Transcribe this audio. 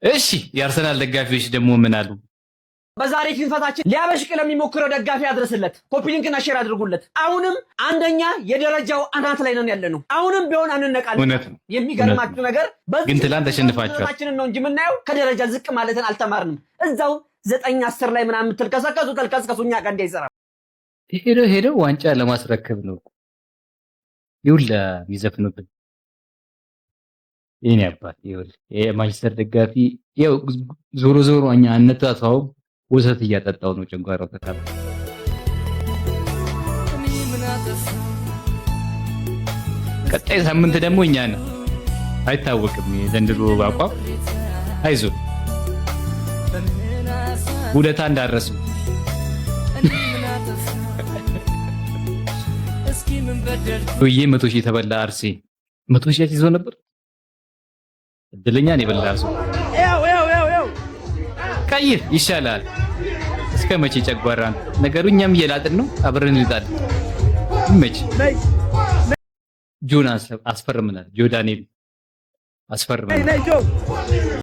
እሺ የአርሰናል ደጋፊዎች ደግሞ ምን አሉ? በዛሬ ሽንፈታችን ሊያበሽቅ ለሚሞክረው ደጋፊ አድርስለት፣ ኮፒ ሊንክና ሼር አድርጉለት። አሁንም አንደኛ የደረጃው አናት ላይ ነን ያለነው። አሁንም ቢሆን አንነቃለን። እውነት ነው። የሚገርማችሁ ነገር ግን ትላንት ተሸንፋችኋል ነው እንጂ የምናየው ከደረጃ ዝቅ ማለትን አልተማርንም። እዛው 9-10 ላይ ምናምን የምትልከሰከሱ ተልከስከሱ፣ እኛ ጋር እንዳይሰራ ሄደው ዋንጫ ለማስረከብ ነው ይውላ የሚዘፍኑብን። የኔ አባት ይኸውልህ የማንቸስተር ደጋፊ ያው ዞሮ ዞሮ እኛ አንተታው ወሰት እያጠጣው ነው ጨጓራው ተካለ። ቀጣይ ሳምንት ደግሞ እኛ ነው አይታወቅም የዘንድሮ አቋም። አይዞህ ውለታ እንዳረሱ ወይ 100 ሺህ ተበላ አርሴ 100 ሺህ ይዞ ነበር። እድለኛ ነው የበላ ሰው። ቀይር ይሻላል። እስከ መቼ ጨጓራን ነገሩ? እኛም እየላጥን ነው፣ አብረን እንልጣለን። ይመች ጆናስ አስፈርመናል። ጆ ዳንኤል አስፈርመናል።